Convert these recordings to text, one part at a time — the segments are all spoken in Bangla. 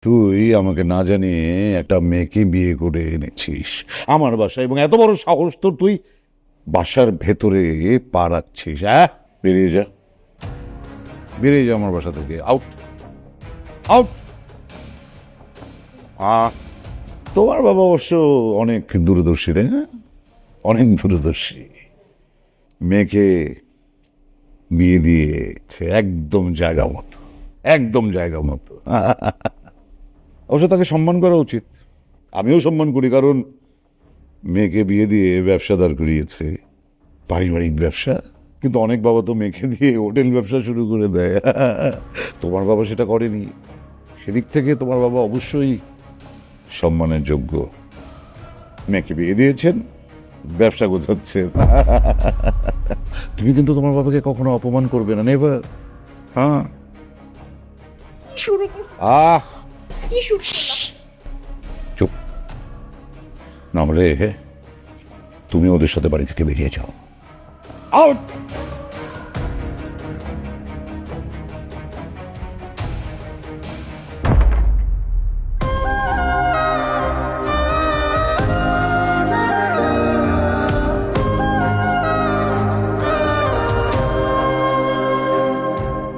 তুই আমাকে না জানিয়ে একটা মেয়েকে বিয়ে করে এনেছিস আমার বাসায়, এবং এত বড় সাহস তোর, তুই বাসার ভেতরে পা রাখছিস। হ্যাঁ, বেরিয়ে যা, বেরিয়ে যা আমার বাসা থেকে, আউট আউট। তোমার বাবা অবশ্য অনেক দূরদর্শী, তাই না? অনেক দূরদর্শী। মেয়েকে বিয়ে দিয়েছে একদম জায়গা মতো, একদম জায়গা মতো। অবশ্য তাকে সম্মান করা উচিত, আমিও সম্মান করি, কারণ মেয়েকে বিয়ে দিয়ে ব্যবসা দাঁড় করিয়েছে, পারিবারিক ব্যবসা। কিন্তু অনেক বাবা তো মেয়েকে দিয়ে হোটেল ব্যবসা শুরু করে দেয়। তোমার বাবা সেটা করেনি, সেদিক থেকে তোমার বাবা অবশ্যই সম্মানের যোগ্য। মেয়েকে বিয়ে দিয়েছেন, ব্যবসা গোছাচ্ছেন। তুমি কিন্তু তোমার বাবাকে কখনো অপমান করবে না, নেভার। হ্যাঁ, চুপ, নাহলে তুমি ওদের সাথে বাড়ি থেকে বেরিয়ে যাও, আউট।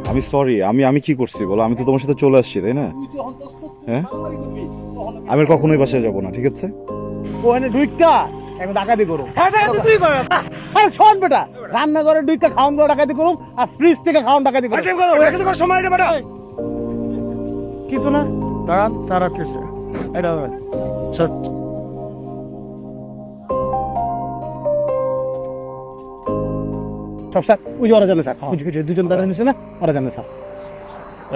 আমি সরি, আমি কি করছি বলো? আমি তো তোমার সাথে চলে আসছি, তাই না? হ্যাঁ, আমি আর কখনোই বাসায় যাবো না, ঠিক আছে? ওখানে ঢুইকা এখন ডাকাতি করুম। আরে শোন বেটা, রান্নাঘরে ঢুইকা খাওয়ান গুলো ডাকাতি করুম, আর ফ্রিজ থেকে খাওয়ান ডাকাতি করুম। সময় রে বেটা, কিছু না, দাঁড়ান স্যার আসছে। এটা স্যার, সব স্যার ওই যে ওরা জানে স্যার, ওই যে দুজন দাঁড়িয়ে নিছে না, ওরা জানে স্যার।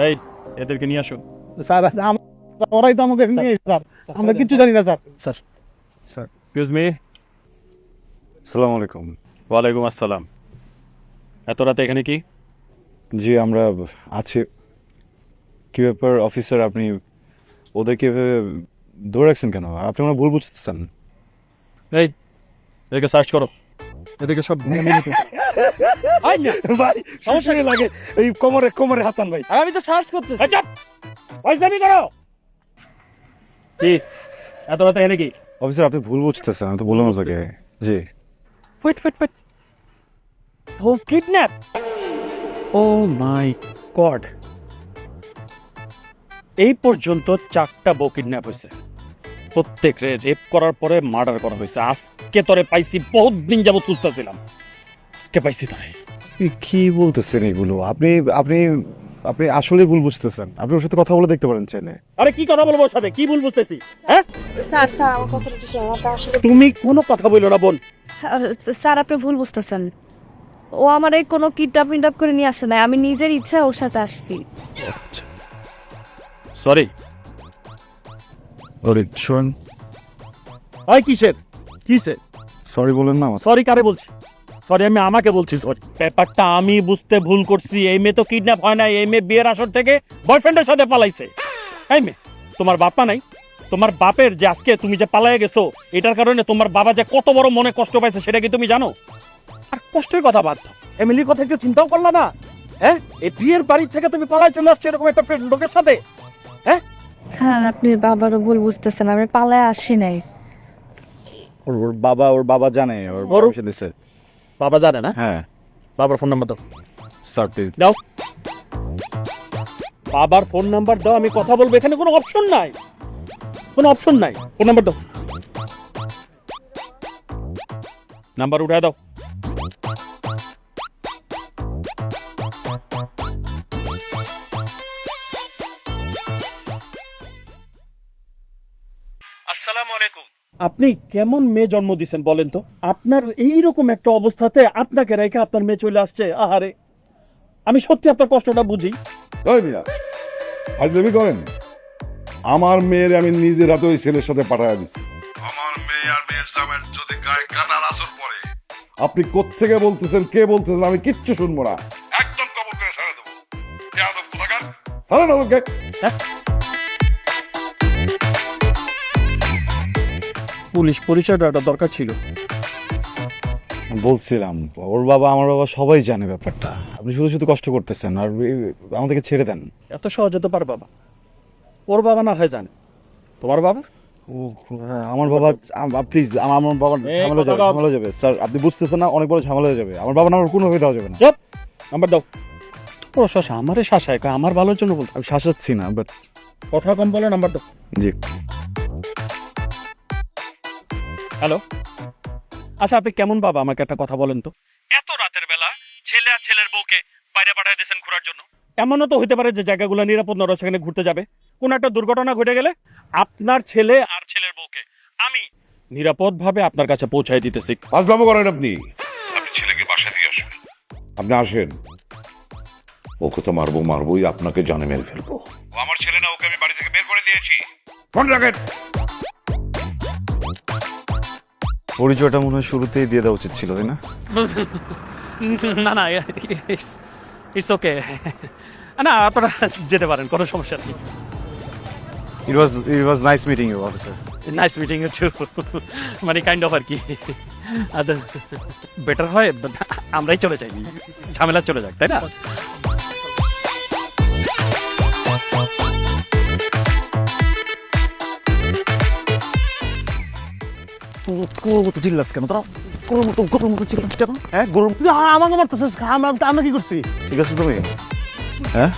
এই এদেরকে নিয়ে আসুন। স্যার ওরাই তো আমাকে নিয়ে এসেছে, স্যার আমরা কিচ্ছু জানি না sir. Sir, sir, excuse me. আসসালামু আলাইকুম। ওয়ালাইকুম আসসালাম। এত রাতে এখানে কি? জি, আমরা আছি। কি ব্যাপার অফিসার, আপনি ওদেরকে এভাবে ধরে রাখছেন কেন? আপনি আমার ভুল বুঝতেছেন। এই এদেরকে সার্চ করো, এদেরকে সব ভাই সমস্যা কি লাগে, এই কোমরে কোমরে হাতান ভাই। আমি তো সার্চ করতেছি। পয়সামি করো। কি এত রাতে এখানে কি? অফিসার, আপনি ভুল বুঝতেছেন, আমি তো বললাম আপনাকে। জি, ওয়েট ওয়েট ওয়েট, ও কিডন্যাপ, ও মাই গড। এই পর্যন্ত 4টা বউ কিডন্যাপ হয়েছে, প্রত্যেক রেপ করার পরে মার্ডার করা হয়েছে। আজকে তোরে পাইছি, বহুত দিন যাবত খুঁজতেছিলাম, আজকে পাইছি তোরে। কি বলতেছেন এগুলো? আপনি আপনি আপনি আসলে ভুল বুঝতেছেন। আপনি ওর সাথে কথা বলে দেখতে পারেন চাইলে। আরে কি কথা বলবো ওর সাথে, কি ভুল বুঝতেছি? হ্যাঁ, স্যার স্যার আমার কথাটা একটু শুনুন। আপনার আসলে তুমি কোনো কথা বললো না বোন। স্যার আপনি ভুল বুঝতেছেন। ও আমার এই কোনো কিডন্যাপ করে নিয়ে আসে নাই, আমি নিজের ইচ্ছায় ওর সাথে আসছি। সরি। ওরে শোন, হয় কিসের কিসের সরি বলেন না আমার। সরি কারে বলছি? সরি আমি আমাকে বলছি সরি। ব্যাপারটা আমি বুঝতে ভুল করছি। এই মেয়ে তো কিডন্যাপ হয় না, এই মেয়ে বিয়ের আসর থেকে বয়ফ্রেন্ডের সাথে পালাইছে। এই মেয়ে, তোমার বাপা নাই? তোমার বাপের যে আজকে তুমি যে পালাইয়া গেছো, এটার কারণে তোমার বাবা যে কত বড় মনে কষ্ট পাইছে সেটা কি তুমি জানো? আর কষ্টের কথা বাদ দাও, এমএলএর কথা একটু চিন্তাও করলা না? হ্যাঁ, এই বিয়ের বাড়ি থেকে তুমি পালাই চলে আসছো এরকম একটা লোকের সাথে। হ্যাঁ, স্যার আপনি বাবারও ভুল বুঝতেছেন, আমি পালায় আসি নাই। ওর বাবা জানে, ওর পারমিশন দিছে। বাবা জানে না? হ্যাঁ বাবার ফোন নাম্বার দাও। স্যার, প্লিজ দাও, বাবার ফোন নাম্বার দাও, আমি কথা বলবো। এখানে কোনো অপশন নাই, কোনো অপশন নাই। ফোন নাম্বার দাও, নাম্বার উঠায় দাও। আসসালামু আলাইকুম। আপনি কেমন মেয়ে জন্ম দিয়েছেন বলেন তো? আপনার এইরকম একটা অবস্থাতে আপনাকে রেখে আপনার মেয়ে চলে আসছে। আহারে, আমি সত্যি আপনার কষ্টটা বুঝি। ওই মিয়া, ফাজলামি করেন? আমার মেয়ের আমি নিজের হাতে ওই ছেলের সাথে পাঠাইয়া দিচ্ছি। আমার মেয়ে আর মেয়ের জামাইয়ের যদি গায়ে কাটার আসর পড়ে, আপনি কোত্থেকে বলতেছেন, কে বলতেছেন, আমি কিচ্ছু শুনবো না। একদম কবর করে ছাড়া দেবো। ছাড়া না ওকে। পুলিশ পরিচয়টা দরকার ছিল। বলছিলাম ওর বাবা আমার বাবা সবাই জানে ব্যাপারটা। আপনি শুধু শুধু কষ্ট করতেছেন, আর আমাদেরকে ছেড়ে দেন। এত সহজে তো পারবা না। ওর বাবা না হয় জানে, তোমার বাবা? ও আমার বাবা, প্লিজ আমার বাবা এই, ঝামেলা যাবে, কথা কম। ঝামেলা যাবে স্যার, আপনি বুঝতেছেন না, অনেক বড় ঝামেলা যাবে, আমার বাবা নাম্বার কোনোভাবে দেওয়া যাবে না। চুপ, নাম্বার দাও। তো শশা আমারে শাসায়, কয় আমার ভালোর জন্য বলতো। আমি শাসাচ্ছি না, বাট কথা কম বলে, নাম্বার দাও। জি। হ্যালো, আচ্ছা আপনি কেমন বাবা আমাকে একটা কথা বলেন তো। এত রাতের বেলা ছেলে আর ছেলের বউকে বাইরে পাঠিয়ে দিয়েছেন ঘোরার জন্য। এমনও তো হতে পারে যে জায়গাগুলো নিরাপদ নয়, সেখানে ঘুরতে যাবে, কোন একটা দুর্ঘটনা ঘটে গেলে আপনার ছেলে আর ছেলের বউকে আমি নিরাপদভাবে আপনার কাছে পৌঁছায় দিতেছি। ফাজলামো করেন আপনি। আপনি ছেলেকে বাসা দিয়ে আসেন, আপনি আসেন। ওকে তো মারবোই, আপনাকে জানে মেরে ফেলবো। ও আমার ছেলে না, ওকে আমি বাড়ি থেকে বের করে দিয়েছি। ফোন রাখেন। পরিচয়টা মনে হয় শুরুতেই দিয়ে দেওয়া উচিত ছিল, তাই না? না না, ইটস ওকে। না আপনারা যেতে পারেন, কোনো সমস্যা নেই। It was nice meeting you, officer. Nice meeting you too, মানে কাইন্ড অফ আর কি। বেটার হয় আমরাই চলে যাই, ঝামেলা চলে যাক, তাই না? কোনো মতো চিল্লাস কেন তোরা? কোনো মতো গরুর মতো চিল্লাস কেন? হ্যাঁ গরু, তুই আমাকে মারতেছিস, আমরা কি করছি? ঠিক আছে তুমি? হ্যাঁ